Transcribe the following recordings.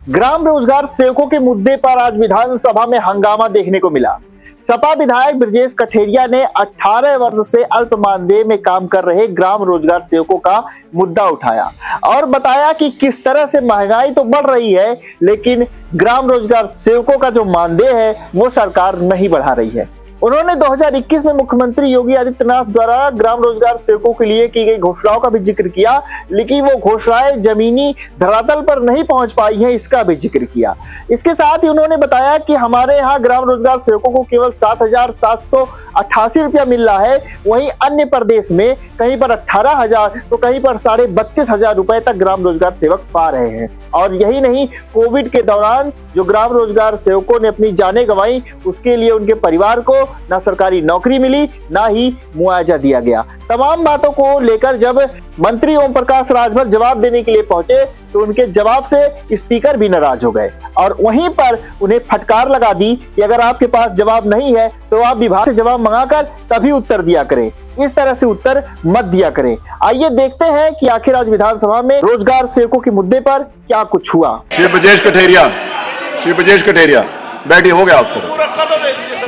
ग्राम रोजगार सेवकों के मुद्दे पर आज विधानसभा में हंगामा देखने को मिला। सपा विधायक ब्रजेश कठेरिया ने 18 वर्ष से अल्प मानदेय में काम कर रहे ग्राम रोजगार सेवकों का मुद्दा उठाया और बताया कि किस तरह से महंगाई तो बढ़ रही है, लेकिन ग्राम रोजगार सेवकों का जो मानदेय है वो सरकार नहीं बढ़ा रही है। उन्होंने 2021 में मुख्यमंत्री योगी आदित्यनाथ द्वारा ग्राम रोजगार सेवकों के लिए की गई घोषणाओं का भी जिक्र किया, लेकिन वो घोषणाएं जमीनी धरातल पर नहीं पहुंच पाई हैं, इसका भी जिक्र किया। इसके साथ ही उन्होंने बताया कि हमारे यहाँ ग्राम रोजगार सेवकों को केवल 7,788 रुपया मिल रहा है, वहीं अन्य प्रदेश में कहीं पर 18,000 तो कहीं पर 32,500 रुपए तक ग्राम रोजगार सेवक पा रहे हैं। और यही नहीं, कोविड के दौरान जो ग्राम रोजगार सेवकों ने अपनी जानें गंवाई, उसके लिए उनके परिवार को ना सरकारी नौकरी मिली, ना ही मुआवजा दिया गया। तमाम बातों को लेकर जब मंत्री ओम प्रकाश राजभर जवाब देने के लिए पहुंचे तो उनके जवाब से स्पीकर भी नाराज हो गए और वहीं पर उन्हें फटकार लगा दी कि अगर आपके पास जवाब नहीं है तो आप विभाग से जवाब मंगाकर तभी उत्तर दिया करें, इस तरह से उत्तर मत दिया करें। आइए देखते हैं कि आखिर आज विधानसभा में रोजगार सेवकों के मुद्दे पर क्या कुछ हुआ। श्री ब्रजेश कठेरिया बैठिए, हो गया उत्तर?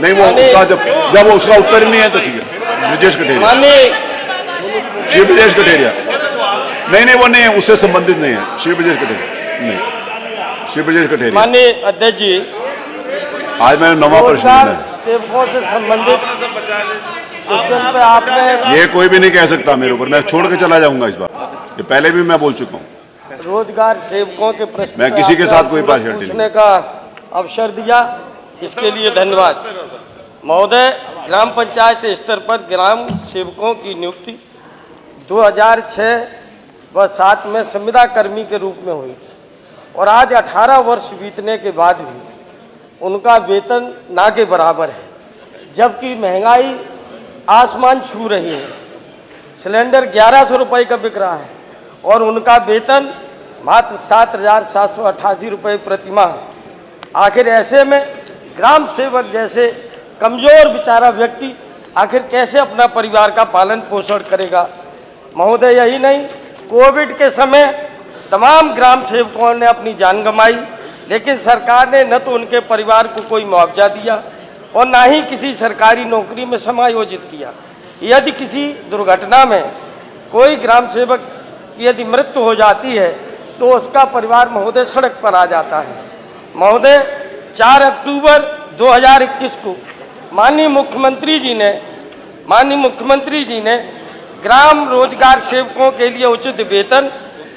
नहीं, वो उसका जब वो उसका उत्तर ही नहीं है तो ठीक है। ब्रजेश कठेरिया, श्री ब्रजेश कठेरिया, नहीं वो नहीं है, उससे संबंधित नहीं है। श्री ब्रजेश कठेरिया नहीं, श्री ब्रजेश कठेरिया। माननीय अध्यक्ष जी, आज मैंने नवा प्रश्न है सेवकों से संबंधित क्वेश्चन पे आपने ये कोई भी नहीं कह सकता मेरे ऊपर, मैं छोड़ के चला जाऊंगा इस बार। ये पहले भी मैं बोल चुका हूँ। रोजगार सेवकों के प्रश्न मैं किसी के साथ कोई पार्शियलिटी पूछने का अवसर दिया, इसके लिए धन्यवाद। महोदय, ग्राम पंचायत स्तर पर ग्राम सेवकों की नियुक्ति 2006 व 7 में संविदा कर्मी के रूप में हुई और आज 18 वर्ष बीतने के बाद भी उनका वेतन ना के बराबर है, जबकि महंगाई आसमान छू रही है। सिलेंडर 1100 रुपये का बिक रहा है और उनका वेतन मात्र 7,788 रुपये प्रति माह। आखिर ऐसे में ग्राम सेवक जैसे कमजोर बेचारा व्यक्ति आखिर कैसे अपना परिवार का पालन पोषण करेगा। महोदय, यही नहीं, कोविड के समय तमाम ग्राम सेवकों ने अपनी जान गंवाई, लेकिन सरकार ने न तो उनके परिवार को कोई मुआवजा दिया और ना ही किसी सरकारी नौकरी में समायोजित किया। यदि किसी दुर्घटना में कोई ग्राम सेवक की यदि मृत्यु हो जाती है तो उसका परिवार महोदय सड़क पर आ जाता है। महोदय, 4 अक्टूबर 2021 को माननीय मुख्यमंत्री जी ने ग्राम रोजगार सेवकों के लिए उचित वेतन,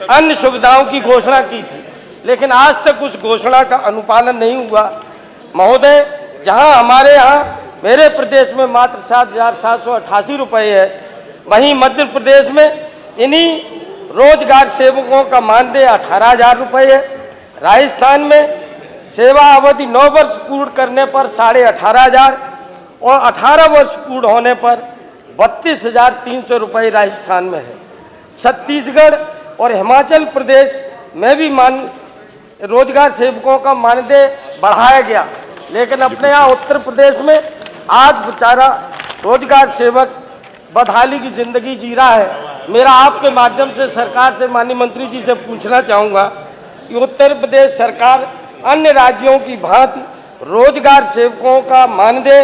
अन्य सुविधाओं की घोषणा की थी, लेकिन आज तक उस घोषणा का अनुपालन नहीं हुआ। महोदय, जहां हमारे यहाँ मेरे प्रदेश में मात्र 7,788 रुपये है, वहीं मध्य प्रदेश में इन्हीं रोजगार सेवकों का मानदेय 18,000 रुपये है। राजस्थान में सेवा अवधि 9 वर्ष पूर्ण करने पर 18,500 और 18 वर्ष पूर्ण होने पर 32,300 रुपये राजस्थान में है। छत्तीसगढ़ और हिमाचल प्रदेश में भी रोजगार सेवकों का मानदेय बढ़ाया गया, लेकिन अपने यहाँ उत्तर प्रदेश में आज बेचारा रोजगार सेवक बदहाली की जिंदगी जी रहा है। मेरा आपके माध्यम से सरकार से, माननीय मंत्री जी से पूछना चाहूँगा कि उत्तर प्रदेश सरकार अन्य राज्यों की भांति रोजगार सेवकों का मानदेय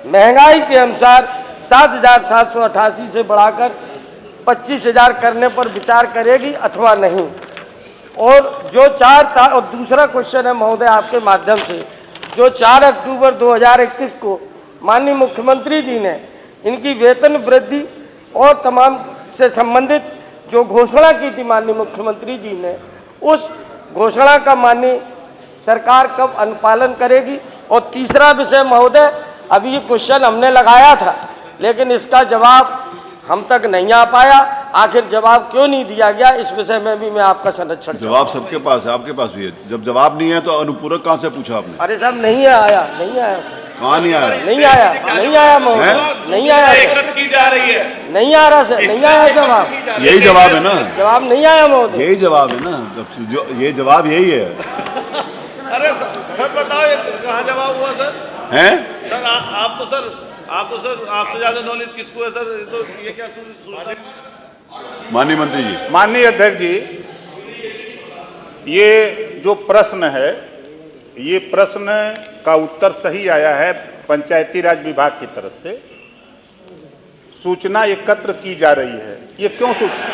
महंगाई के अनुसार 7,788 से बढ़ाकर 25,000 करने पर विचार करेगी अथवा नहीं। और जो और दूसरा क्वेश्चन है महोदय आपके माध्यम से, जो 4 अक्टूबर 2021 को माननीय मुख्यमंत्री जी ने इनकी वेतन वृद्धि और तमाम से संबंधित जो घोषणा की थी माननीय मुख्यमंत्री जी ने, उस घोषणा का माननीय सरकार कब अनुपालन करेगी। और तीसरा विषय महोदय, अभी ये क्वेश्चन हमने लगाया था लेकिन इसका जवाब हम तक नहीं आ पाया, आखिर जवाब क्यों नहीं दिया गया, इस विषय में भी मैं आपका संरक्षण। जवाब सबके पास है, आपके पास भी है। जब जवाब नहीं है तो अनुपूरक कहाँ से पूछा आपने? अरे साहब, नहीं आया सर। कहाँ नहीं आया? नहीं आया महोदय, नहीं आया की जा रही है, नहीं आ रहा सर, नहीं आया जवाब। यही जवाब है ना? जवाब नहीं आया महोदय, यही जवाब है ना? ये जवाब यही है। अरे सर बताओ, कहाँ जवाब हुआ सर? हैं? सर आप तो सर आपसे ज्यादा नॉलेज किसको है सर? तो ये क्या माननीय मंत्री जी। माननीय अध्यक्ष जी, ये जो प्रश्न है, ये प्रश्न का उत्तर सही आया है। पंचायती राज विभाग की तरफ से सूचना एकत्र की जा रही है। ये क्यों सूचना?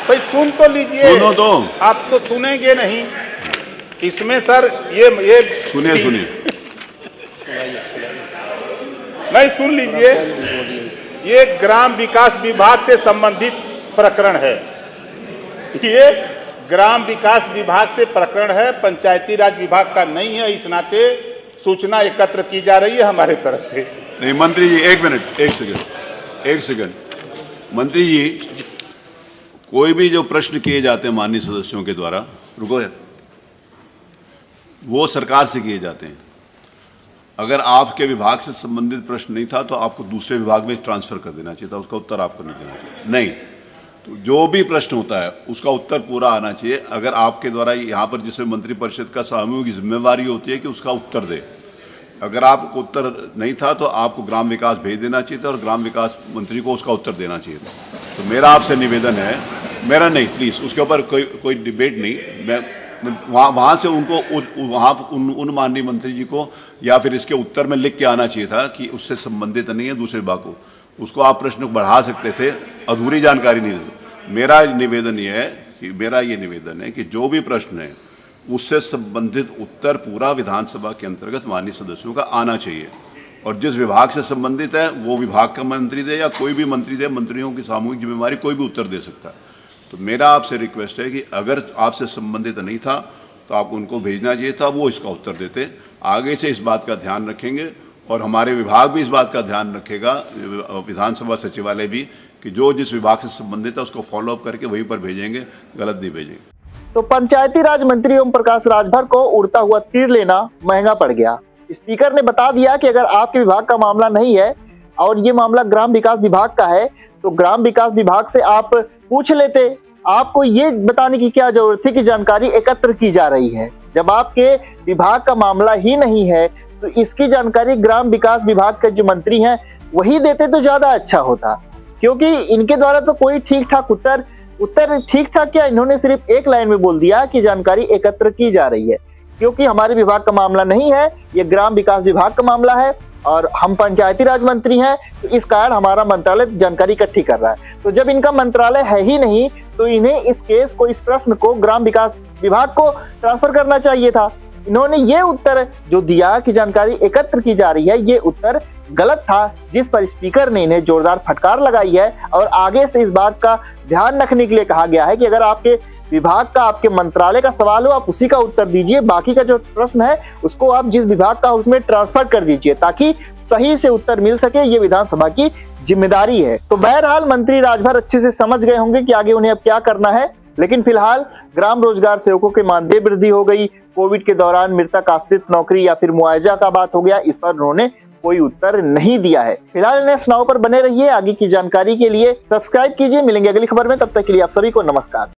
भाई सुन तो लीजिए। सुनो तो। आप तो सुनेंगे नहीं। इसमें सर ये सुनिए नहीं, सुन लीजिए। ये ग्राम विकास विभाग से संबंधित प्रकरण है। ये ग्राम विकास विभाग से प्रकरण है, पंचायती राज विभाग का नहीं है। इस नाते सूचना एकत्र की जा रही है हमारे तरफ से। नहीं मंत्री जी, एक मिनट, एक सेकंड। मंत्री जी, कोई भी जो प्रश्न किए जाते हैं माननीय सदस्यों के द्वारा, रुको यार, वो सरकार से किए जाते हैं। अगर आपके विभाग से संबंधित प्रश्न नहीं था तो आपको दूसरे विभाग में ट्रांसफर कर देना चाहिए था, उसका उत्तर आपको नहीं देना चाहिए। नहीं, तो जो भी प्रश्न होता है उसका उत्तर पूरा आना चाहिए। अगर आपके द्वारा यहाँ पर जिसमें मंत्रिपरिषद का सामूहिक जिम्मेवारी होती है कि उसका उत्तर दे, अगर आपको उत्तर नहीं था तो आपको ग्राम विकास भेज देना चाहिए था और ग्राम विकास मंत्री को उसका उत्तर देना चाहिए था। तो मेरा आपसे निवेदन है, मेरा नहीं, प्लीज़ उसके ऊपर कोई डिबेट नहीं। मैं वहाँ से उनको उन माननीय मंत्री जी को या फिर इसके उत्तर में लिख के आना चाहिए था कि उससे संबंधित नहीं है दूसरे विभाग को, उसको आप प्रश्न बढ़ा सकते थे, अधूरी जानकारी नहीं दे। मेरा ये निवेदन है कि जो भी प्रश्न है उससे संबंधित उत्तर पूरा विधानसभा के अंतर्गत माननीय सदस्यों का आना चाहिए, और जिस विभाग से संबंधित है वो विभाग का मंत्री दे या कोई भी मंत्री दे, मंत्रियों की सामूहिक जिम्मेवारी कोई भी उत्तर दे सकता है। तो मेरा आपसे रिक्वेस्ट है कि अगर आपसे संबंधित नहीं था तो आप उनको भेजना चाहिए था, वो इसका उत्तर देते। आगे से इस बात का ध्यान रखेंगे और हमारे विभाग भी इस बात का ध्यान रखेगा, विधानसभा सचिवालय भी, कि जो जिस विभाग से संबंधित है उसको फॉलोअप करके वहीं पर भेजेंगे, गलत नहीं भेजेंगे। तो पंचायती राज मंत्री ओम प्रकाश राजभर को उड़ता हुआ तीर लेना महंगा पड़ गया। स्पीकर ने बता दिया कि अगर आपके विभाग का मामला नहीं है और ये मामला ग्राम विकास विभाग का है तो ग्राम विकास विभाग से आप पूछ लेते। आपको ये बताने की क्या जरूरत थी कि जानकारी एकत्र की जा रही है? जब आपके विभाग का मामला ही नहीं है तो इसकी जानकारी ग्राम विकास विभाग के जो मंत्री हैं वही देते तो ज्यादा अच्छा होता, क्योंकि इनके द्वारा तो कोई ठीक ठाक उत्तर ठीक था क्या? इन्होंने सिर्फ एक लाइन में बोल दिया कि जानकारी एकत्र की जा रही है, क्योंकि हमारे विभाग का मामला नहीं है, ये ग्राम विकास विभाग का मामला है और हम पंचायती राज मंत्री हैं, तो इस कारण हमारा मंत्रालय जानकारी इकट्ठी कर रहा है। तो जब इनका मंत्रालय है ही नहीं तो इन्हें इस केस को, इस प्रश्न को ग्राम विकास विभाग को ट्रांसफर करना चाहिए था। इन्होंने ये उत्तर जो दिया कि जानकारी एकत्र की जा रही है, ये उत्तर गलत था, जिस पर स्पीकर ने इन्हें जोरदार फटकार लगाई है और आगे से इस बात का ध्यान रखने के लिए कहा गया है कि अगर आपके विभाग का, आपके मंत्रालय का सवाल हो आप उसी का उत्तर दीजिए, बाकी का जो प्रश्न है उसको आप जिस विभाग का उसमें ट्रांसफर कर दीजिए ताकि सही से उत्तर मिल सके। ये विधानसभा की जिम्मेदारी है। तो बहरहाल मंत्री राजभर अच्छे से समझ गए होंगे कि आगे उन्हें अब क्या करना है। लेकिन फिलहाल ग्राम रोजगार सेवकों के मानदेय वृद्धि हो गई, कोविड के दौरान मृतक आश्रित नौकरी या फिर मुआवजा का बात हो गया, इस पर उन्होंने कोई उत्तर नहीं दिया है। फिलहाल इन्हें सुनाव पर बने रहिए। आगे की जानकारी के लिए सब्सक्राइब कीजिए। मिलेंगे अगली खबर में, तब तक के लिए आप सभी को नमस्कार।